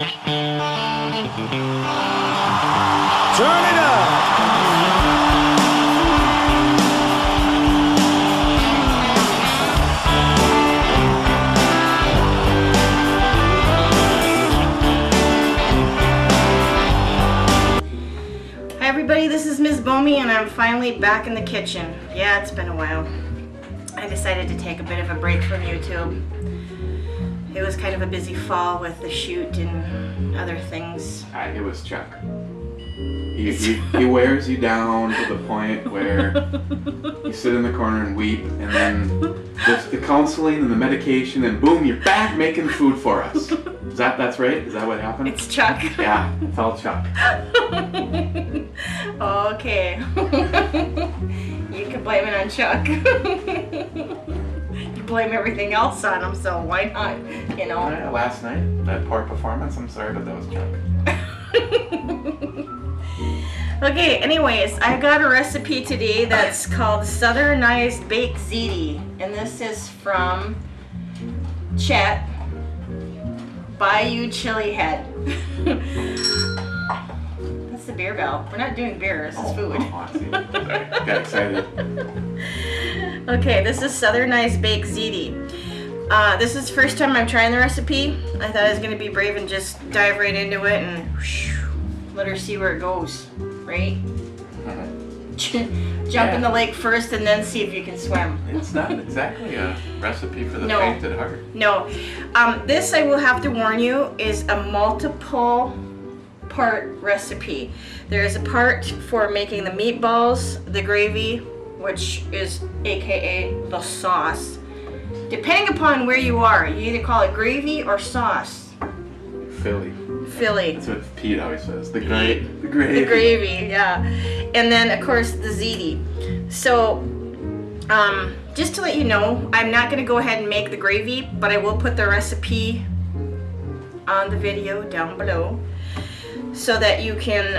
Turn it up! Hi everybody, this is Mzbomey and I'm finally back in the kitchen. Yeah, it's been a while. I decided to take a bit of a break from YouTube. It was kind of a busy fall with the shoot and other things. It was Chuck. He wears you down to the point where you sit in the corner and weep, and then just the counseling and the medication, and boom, you're back making food for us. That's right? Is that what happened? It's Chuck. Yeah, it's all Chuck. Okay. You can blame it on Chuck. You blame everything else on him, so why not? You know? Last night, that poor performance, I'm sorry, but that was Chuck. Okay, anyways, I got a recipe today that's called Southernized baked ziti, and this is from Chet Bayou Chili Head. That's the beer bell. We're not doing beer, this is food. Sorry, got excited. Okay, this is Southernized baked ziti. This is the first time I'm trying the recipe. I thought I was going to be brave and just dive right into it and let her see where it goes, right? Jump in the lake first and then see if you can swim. It's not exactly a recipe for the faint at heart. No. This, I will have to warn you, is a multiple part recipe. There is a part for making the meatballs, the gravy, which is aka the sauce. Depending upon where you are, you either call it gravy or sauce. Philly. That's what Pete always says. The gravy. The gravy, yeah. And then, of course, the ziti. So, just to let you know, I'm not going to go ahead and make the gravy, but I will put the recipe on the video down below so that you can,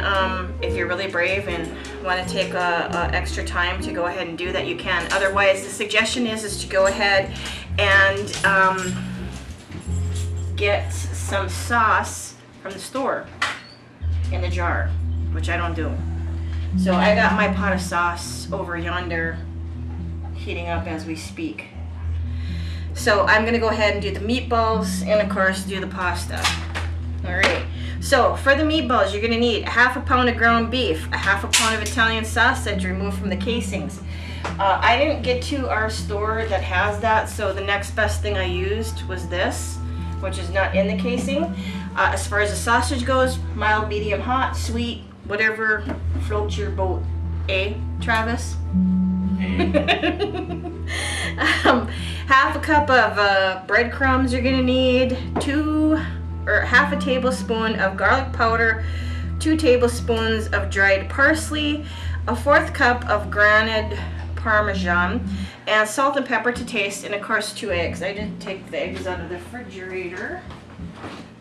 if you're really brave and want to take extra time to go ahead and do that, you can. Otherwise, the suggestion is to go ahead and get some sauce from the store in the jar, which I don't do. So I got my pot of sauce over yonder heating up as we speak. So I'm gonna go ahead and do the meatballs and of course do the pasta. All right, so for the meatballs you're gonna need 1/2 pound of ground beef, 1/2 pound of Italian sausage removed from the casings. I didn't get to our store that has that, so the next best thing I used was this, which is not in the casing. As far as the sausage goes, mild, medium, hot, sweet, whatever floats your boat. Eh, Travis? 1/2 cup of breadcrumbs you're gonna need, 1/2 a tablespoon of garlic powder, 2 tablespoons of dried parsley, 1/4 cup of grated Parmesan, and salt and pepper to taste, and of course 2 eggs. I did take the eggs out of the refrigerator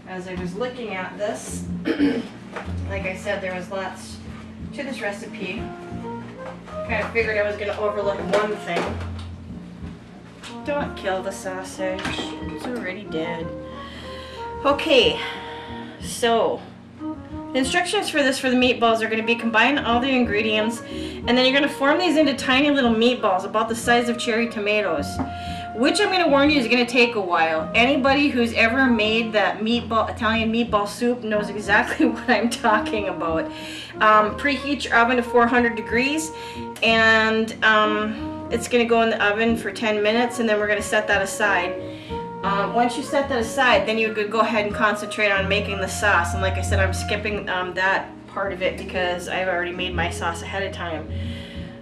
as I was looking at this. Like I said, there was lots to this recipe. Kind of figured I was going to overlook one thing. Don't kill the sausage. It's already dead. Okay, so the instructions for this, for the meatballs, are going to be combine all the ingredients, and then you're going to form these into tiny little meatballs about the size of cherry tomatoes, which I'm going to warn you is going to take a while. Anybody who's ever made that Italian meatball soup knows exactly what I'm talking about. Preheat your oven to 400 degrees, and it's going to go in the oven for 10 minutes, and then we're going to set that aside. Once you set that aside, then you could go ahead and concentrate on making the sauce. And like I said, I'm skipping that part of it because I've already made my sauce ahead of time.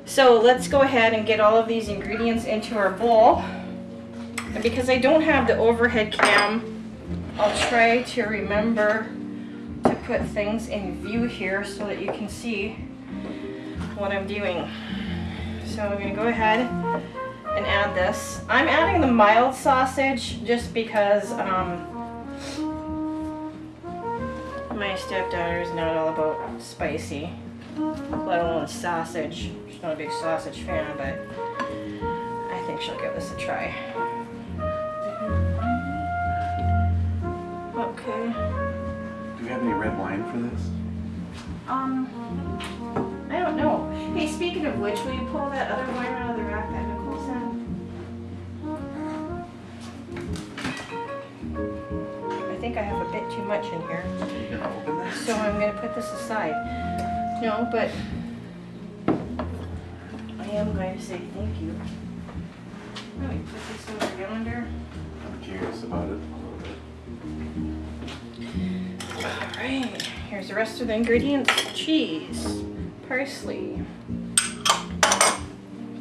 So let's go ahead and get all of these ingredients into our bowl. And because I don't have the overhead cam, I'll try to remember to put things in view here so that you can see what I'm doing. So I'm going to go ahead and add this. I'm adding the mild sausage just because my stepdaughter is not all about spicy, let alone sausage. She's not a big sausage fan, but I think she'll give this a try. Okay. have any red wine for this? I don't know. Hey, speaking of which, will you pull that other wine out of the rack that Nicole sent? I think I have a bit too much in here. You gonna open this? So I'm going to put this aside. No, but I am going to say thank you. Let me put this over yonder. I'm curious about it a little bit. Alright, here's the rest of the ingredients. Cheese, parsley,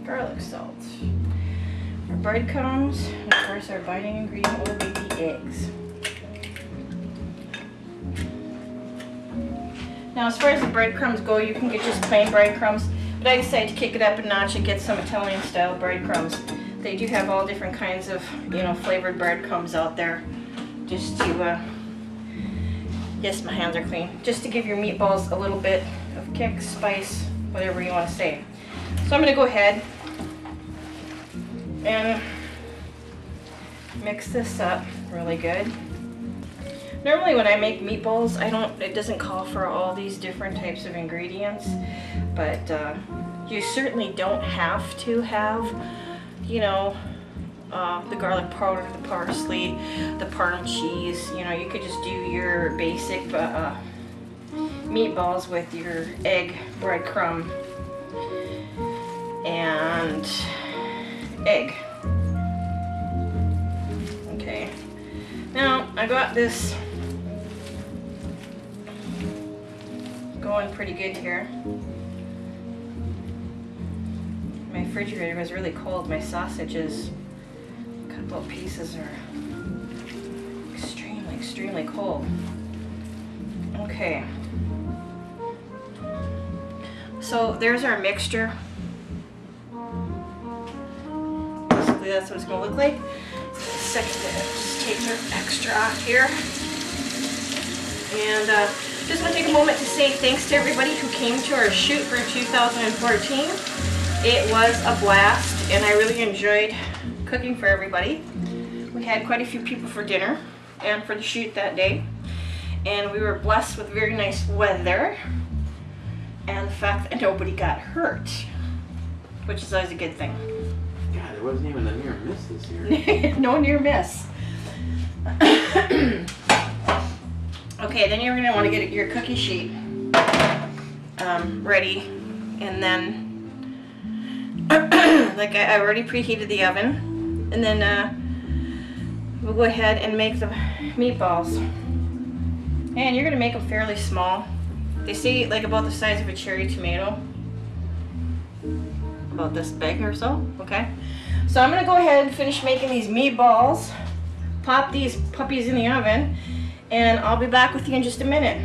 garlic salt, our breadcrumbs, and of course our binding ingredient will be the eggs. Now as far as the breadcrumbs go, you can get just plain breadcrumbs, but I decided to kick it up a notch and get some Italian style breadcrumbs. They do have all different kinds of, you know, flavored breadcrumbs out there, just to, yes, my hands are clean, just to give your meatballs a little bit of kick, spice, whatever you want to say. So I'm going to go ahead and mix this up really good. Normally when I make meatballs, it doesn't call for all these different types of ingredients, but you certainly don't have to have, you know, the garlic powder, the parsley, the Parm cheese. You know, you could just do your basic meatballs with your egg, breadcrumb, and egg. Okay. Now, I got this going pretty good here. My refrigerator was really cold. My sausages, a couple of pieces are extremely cold. Okay. So there's our mixture. Basically that's what it's going to look like. Second, just take the extra off here. And just want to take a moment to say thanks to everybody who came to our shoot for 2014. It was a blast, and I really enjoyed cooking for everybody. We had quite a few people for dinner and for the shoot that day. And we were blessed with very nice weather and the fact that nobody got hurt, which is always a good thing. God, there wasn't even a near miss this year. No near miss. Okay, then you're going to want to get your cookie sheet ready, and then like I already preheated the oven, and then we'll go ahead and make the meatballs. And you're going to make them fairly small. They say like about the size of a cherry tomato. About this big or so, okay? So I'm going to go ahead and finish making these meatballs, pop these puppies in the oven, and I'll be back with you in just a minute.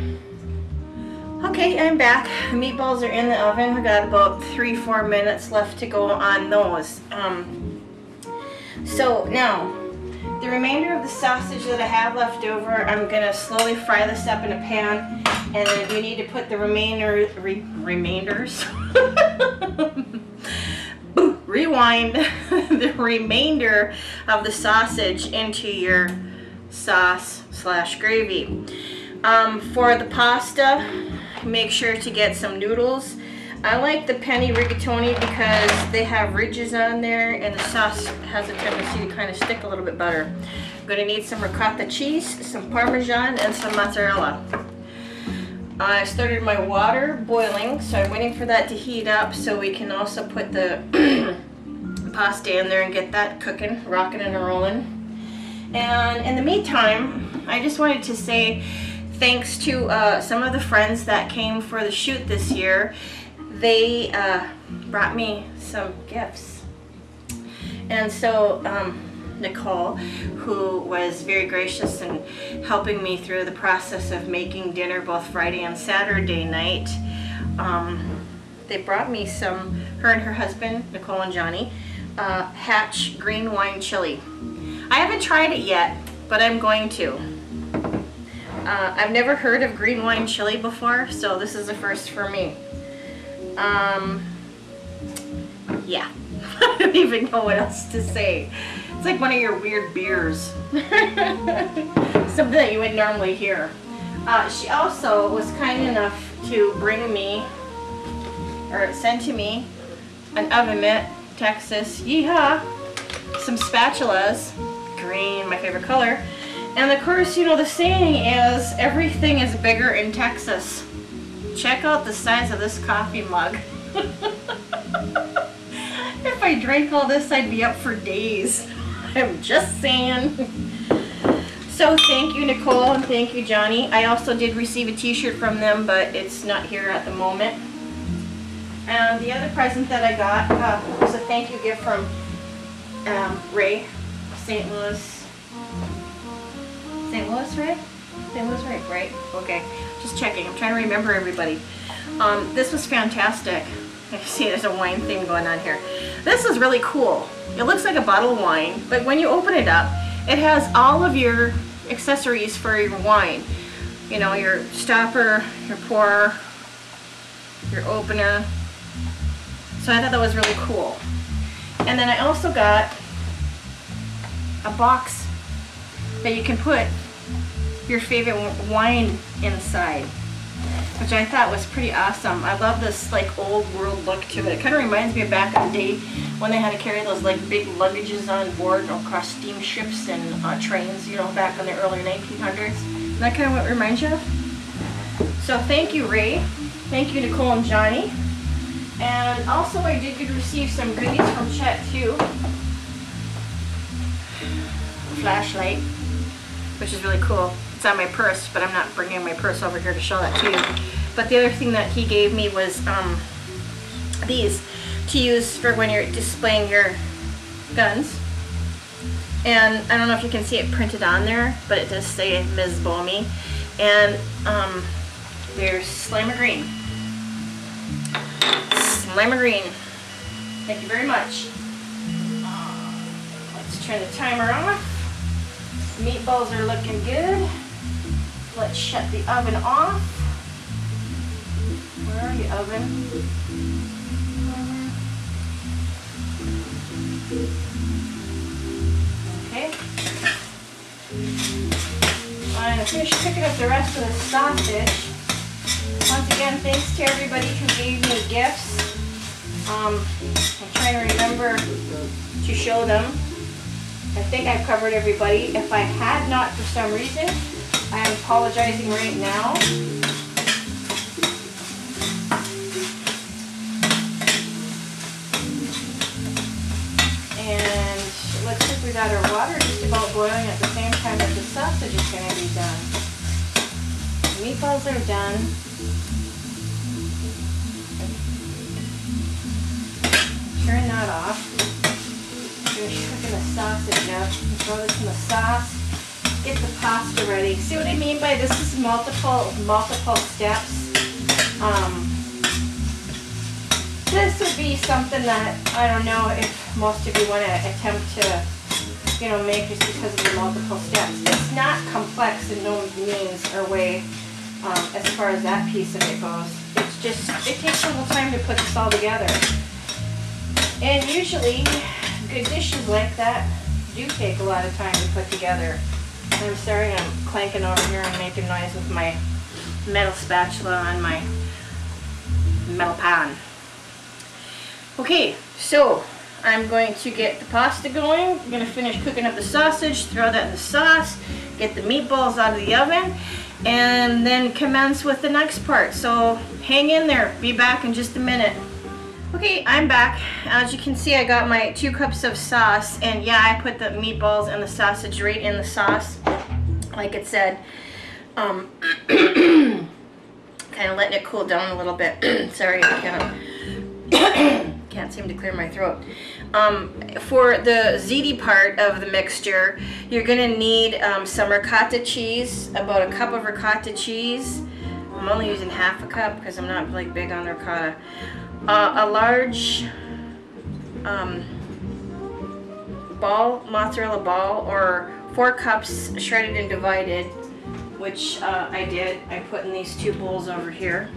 Okay, I'm back. The meatballs are in the oven. I got about 3-4 minutes left to go on those. So now, the remainder of the sausage that I have left over, I'm going to slowly fry this up in a pan, and then we need to put the rewind the remainder of the sausage into your sauce / gravy. For the pasta, make sure to get some noodles. I like the penny rigatoni because they have ridges on there and the sauce has a tendency to kind of stick a little bit better. I'm going to need some ricotta cheese, some Parmesan, and some mozzarella. I started my water boiling, so I'm waiting for that to heat up so we can also put the pasta in there and get that cooking, rocking and rolling. And in the meantime, I just wanted to say thanks to some of the friends that came for the shoot this year. They brought me some gifts. And so Nicole, who was very gracious in helping me through the process of making dinner both Friday and Saturday night, they brought me some, her and her husband, Nicole and Johnny, Hatch green wine chili. I haven't tried it yet, but I'm going to. I've never heard of green wine chili before, so this is a first for me. Yeah, I don't even know what else to say. It's like one of your weird beers. Something that you would normally hear. She also was kind enough to bring me, or send to me, an oven mitt, Texas, yeehaw, some spatulas, green, my favorite color, and of course, you know, the saying is, everything is bigger in Texas. Check out the size of this coffee mug. If I drank all this, I'd be up for days. I'm just saying. So thank you, Nicole, and thank you, Johnny. I also did receive a t-shirt from them, but it's not here at the moment. And the other present that I got was a thank you gift from Ray, St. Louis. St. Louis, Ray? St. Louis, Ray, right? Okay, just checking. I'm trying to remember everybody. This was fantastic. You see, there's a wine theme going on here. This is really cool. It looks like a bottle of wine, but when you open it up, it has all of your accessories for your wine. You know, your stopper, your pourer, your opener. So I thought that was really cool. And then I also got a box that you can put your favorite wine inside, which I thought was pretty awesome. I love this like old world look to it. It kind of reminds me of back in the day when they had to carry those like big luggages on board across steamships and trains, you know, back in the early 1900s. Is that kind of what it reminds you of? So thank you, Ray. Thank you, Nicole and Johnny. And also I did receive some goodies from Chet too. Flashlight, which is really cool. It's on my purse, but I'm not bringing my purse over here to show that to you. But the other thing that he gave me was these to use for when you're displaying your guns. And I don't know if you can see it printed on there, but it does say Mzbomey. And there's Slimer Green. Slimer Green. Thank you very much. Let's turn the timer off. Meatballs are looking good. Let's shut the oven off. Where are you, oven? Okay. I'm going to finish picking up the rest of the sausage. Once again, thanks to everybody who gave me gifts. I'm trying to remember to show them. I think I've covered everybody. If I had not for some reason, I am apologizing right now. And it looks like we got our water just about boiling at the same time that the sausage is going to be done. The meatballs are done. Turn that off. Finish cooking the sausage up. Throw this in the sauce. Get the pasta ready. See what I mean by this is multiple steps. This would be something that I don't know if most of you want to attempt to, you know, make just because of the multiple steps. It's not complex in no means or way as far as that piece of it goes. It's just, it takes a little time to put this all together. And usually, good dishes like that do take a lot of time to put together. I'm sorry I'm clanking over here and making noise with my metal spatula on my metal pan. Okay, so I'm going to get the pasta going. I'm going to finish cooking up the sausage, throw that in the sauce, get the meatballs out of the oven, and then commence with the next part. So hang in there. Be back in just a minute. Okay, I'm back. As you can see, I got my 2 cups of sauce, and yeah, I put the meatballs and the sausage right in the sauce, like it said. Kind of letting it cool down a little bit. Sorry, I can't seem to clear my throat. For the ziti part of the mixture, you're gonna need some ricotta cheese, about a cup of ricotta cheese. I'm only using half a cup because I'm not like big on ricotta. A large mozzarella ball, or 4 cups shredded and divided, which I did. I put in these 2 bowls over here.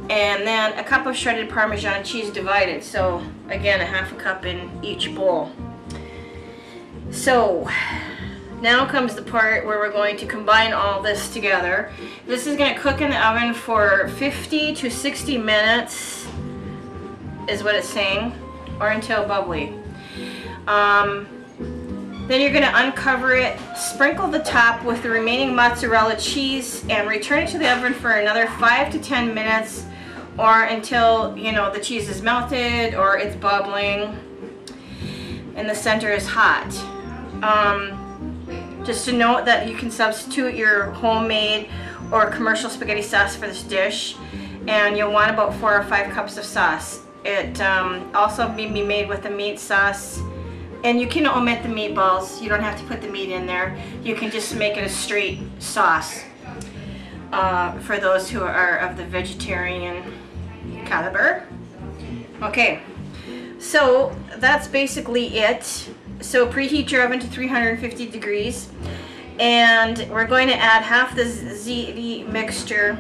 And then a cup of shredded Parmesan cheese divided. So again, a half a cup in each bowl. So Now comes the part where we're going to combine all this together. This is going to cook in the oven for 50 to 60 minutes, is what it's saying, or until bubbly. Then you're going to uncover it, sprinkle the top with the remaining mozzarella cheese, and return it to the oven for another 5 to 10 minutes, or until, you know, the cheese is melted or it's bubbling and the center is hot. Just to note that you can substitute your homemade or commercial spaghetti sauce for this dish, and you'll want about 4 or 5 cups of sauce. It also may be made with a meat sauce, and you can omit the meatballs. You don't have to put the meat in there. You can just make it a straight sauce for those who are of the vegetarian caliber. Okay, so that's basically it. So preheat your oven to 350 degrees, and we're going to add half the ziti mixture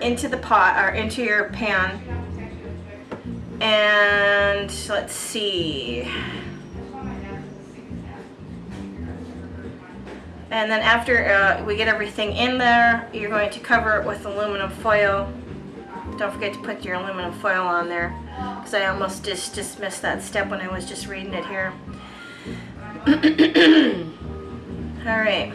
into the pot, or into your pan. And let's see. And then after we get everything in there, you're going to cover it with aluminum foil. Don't forget to put your aluminum foil on there, because I almost just missed that step when I was just reading it here. All right.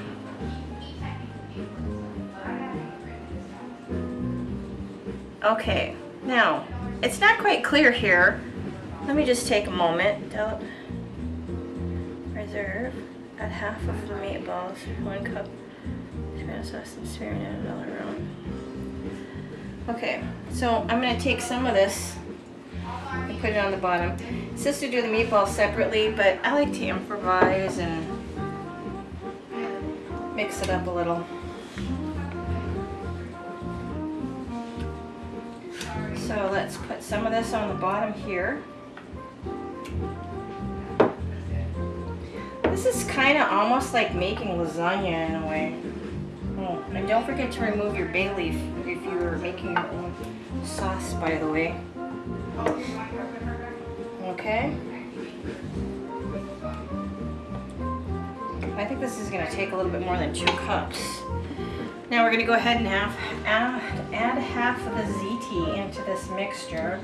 Okay, now it's not quite clear here. Let me just take a moment. Reserve. Add half of the meatballs, 1 cup tomato sauce, and marinade all around. Okay, so I'm going to take some of this and put it on the bottom. Sister do the meatballs separately, but I like to improvise and mix it up a little. So let's put some of this on the bottom here. This is kind of almost like making lasagna in a way. Oh, and don't forget to remove your bay leaf if you're making your own sauce, by the way. Okay. I think this is going to take a little bit more than 2 cups. Now we're going to go ahead and add half of the ziti into this mixture.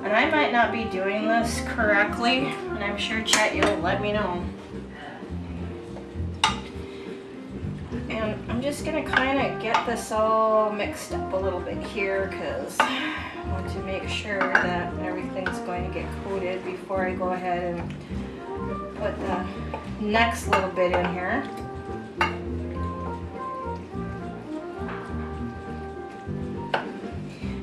And I might not be doing this correctly, and I'm sure chat you'll let me know. And I'm just going to kind of get this all mixed up a little bit here, because I want to make sure that everything's going to get coated before I go ahead and put the next little bit in here.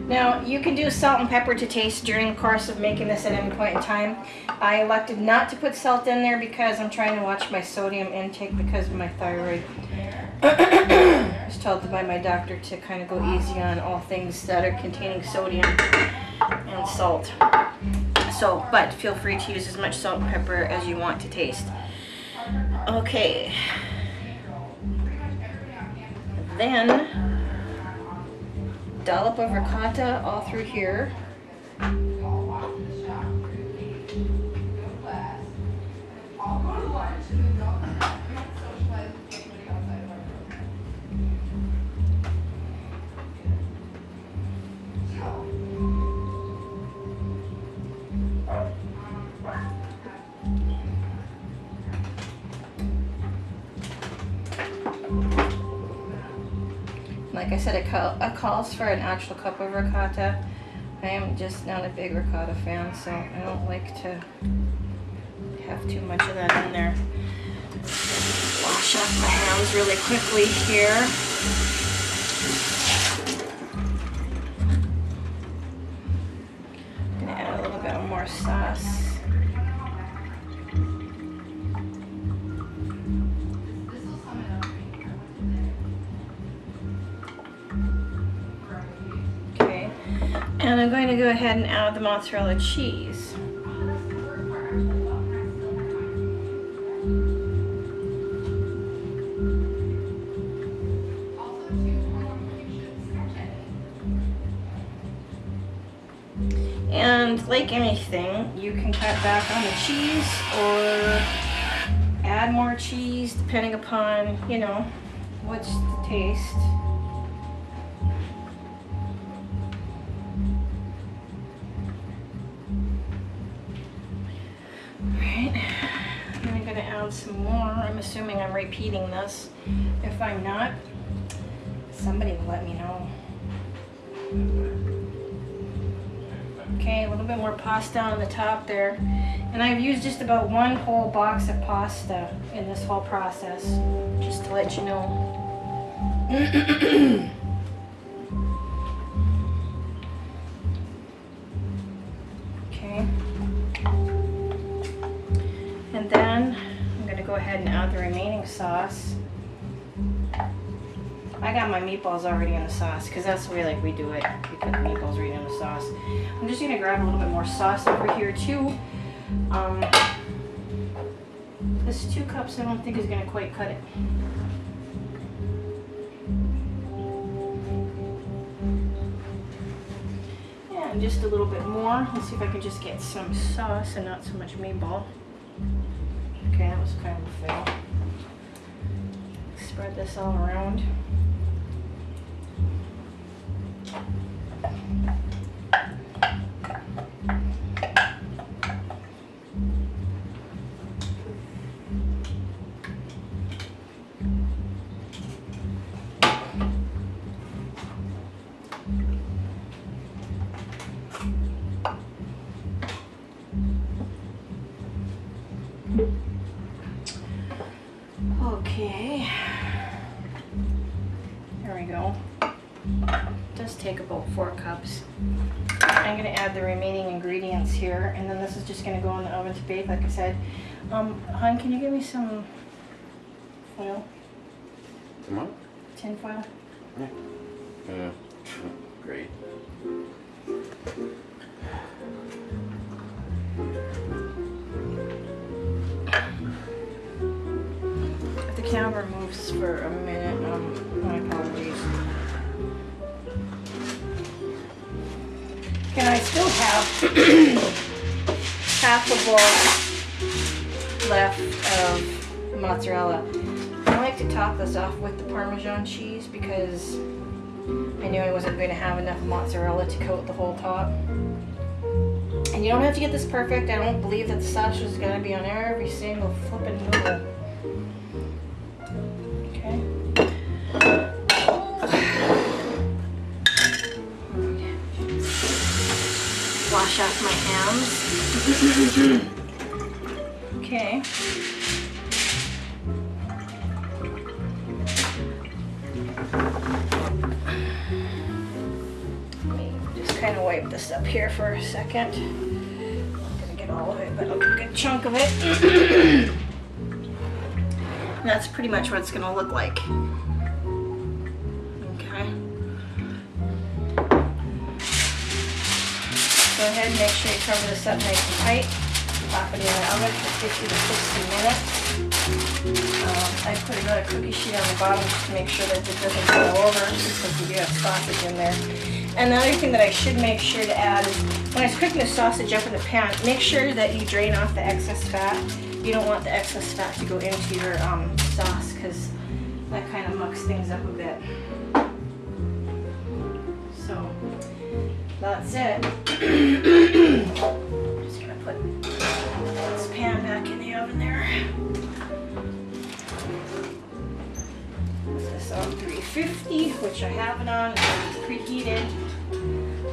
Now, you can do salt and pepper to taste during the course of making this at any point in time. I elected not to put salt in there because I'm trying to watch my sodium intake because of my thyroid. I was told by my doctor to kind of go easy on all things that are containing sodium and salt. So, but feel free to use as much salt and pepper as you want to taste. Okay. Then dollop of ricotta all through here. Like I said, it calls for an actual cup of ricotta. I am just not a big ricotta fan, so I don't like to have too much of that in there. Wash off my hands really quickly here. I'm going to add a little bit more sauce. And I'm going to go ahead and add the mozzarella cheese. like anything, you can cut back on the cheese or add more cheese depending upon, you know, what's the taste. Alright, and I'm going to add some more. I'm assuming I'm repeating this. If I'm not, somebody will let me know. Okay, a little bit more pasta on the top there. And I've used just about 1 whole box of pasta in this whole process, just to let you know. Okay. And then I'm going to go ahead and add the remaining sauce. I got my meatballs already in the sauce because that's the way like we do it. We put the meatballs right in the sauce. I'm just going to grab a little bit more sauce over here too. This 2 cups I don't think is going to quite cut it. And just a little bit more. Let's see if I can just get some sauce and not so much meatball. Okay, that was kind of a fail. Spread this all around. Okay, there we go. It does take about 4 cups. I'm going to add the remaining ingredients here, and then this is just going to go in the oven to bake, like I said. Hon, can you give me some foil? Come on. Tin foil? Yeah. Great. If the camera moves for a minute, my apologies. Okay, I still have half a bowl left of mozzarella. I like to top this off with the Parmesan cheese because I knew I wasn't going to have enough mozzarella to coat the whole top. And you don't have to get this perfect. I don't believe that the sauce is going to be on every single flippin' noodle. Okay. Wash off my hands. Okay. Let me just kind of wipe this up here for a second. I'm not gonna get all of it, but a good chunk of it. And that's pretty much what it's gonna look like. Okay. Go ahead and make sure you cover this up nice and tight. Pop it in the oven for 50 to 60 minutes. I put another cookie sheet on the bottom just to make sure that it doesn't go over because we do have sausage in there. And the other thing that I should make sure to add is when I was cooking the sausage up in the pan, make sure that you drain off the excess fat. You don't want the excess fat to go into your sauce because that kind of mucks things up a bit. So that's it. Just gonna put this pan back in the oven there. Put this on 350, which I have it on. It's preheated.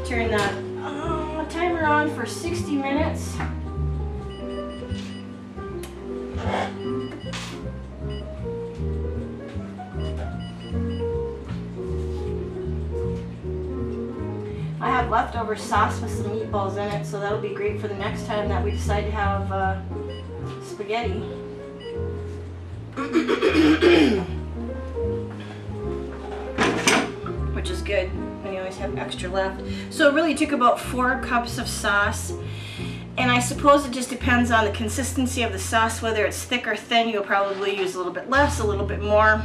Turn that timer on for 60 minutes. I have leftover sauce with some meatballs in it, so that'll be great for the next time that we decide to have spaghetti. Which is good when you always have extra left. So it really took about 4 cups of sauce. And I suppose it just depends on the consistency of the sauce, whether it's thick or thin. You'll probably use a little bit less, a little bit more.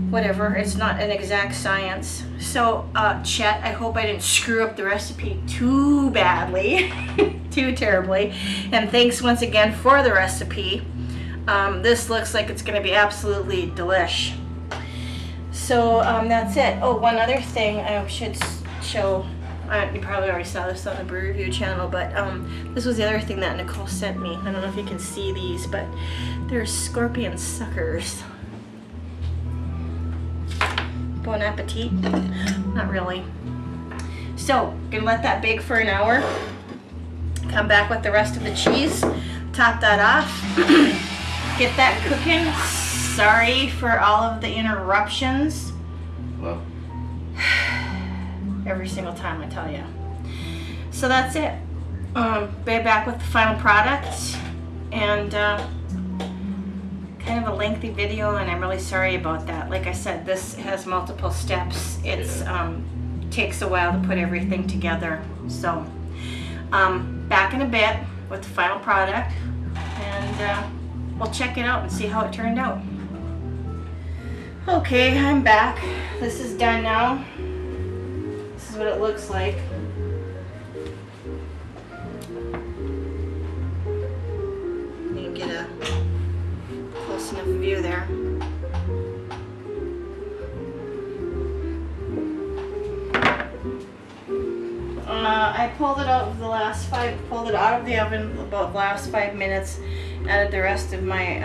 whatever, it's not an exact science. So Chet, I hope I didn't screw up the recipe too badly, too terribly, and thanks once again for the recipe. This looks like it's going to be absolutely delish. So that's it. Oh, one other thing I should show. You probably already saw this on the Brew Review channel, but this was the other thing that Nicole sent me. I don't know if you can see these, but they're scorpion suckers. Bon appetit. Not really. So, gonna let that bake for an hour. Come back with the rest of the cheese. Top that off. Get that cooking. Sorry for all of the interruptions. Well, every single time I tell you. So that's it. Be back with the final product, and kind of a lengthy video, and I'm really sorry about that. Like I said, this has multiple steps. It's takes a while to put everything together. So back in a bit with the final product, and we'll check it out and see how it turned out. Okay, I'm back. This is done now. This is what it looks like. You can get a close enough view there. I pulled it out of the last pulled it out of the oven about the last 5 minutes. Added the rest of my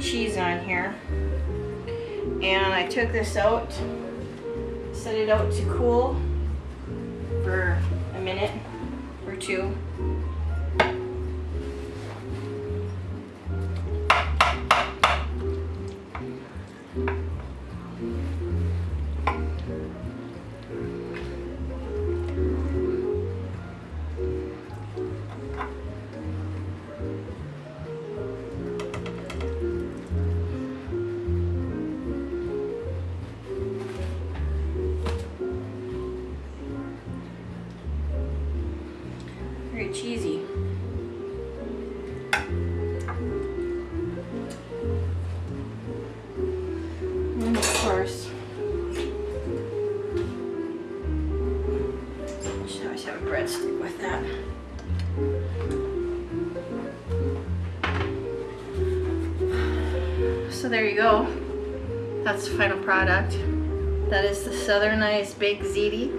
cheese on here, and I took this out, set it out to cool for a minute or two. Very cheesy. And of course, I should always have a breadstick with that. So there you go. That's the final product. That is the Southernized baked ziti.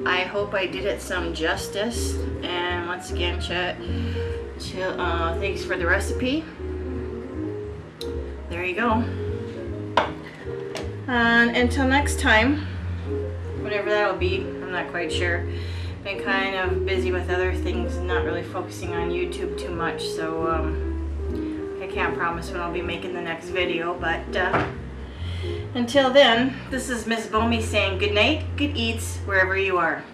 I hope I did it some justice. And once again, Chet, thanks for the recipe. There you go. And until next time, whatever that'll be, I'm not quite sure. Been kind of busy with other things and not really focusing on YouTube too much, so I can't promise when I'll be making the next video, but until then, this is Mzbomey saying good night, good eats, wherever you are.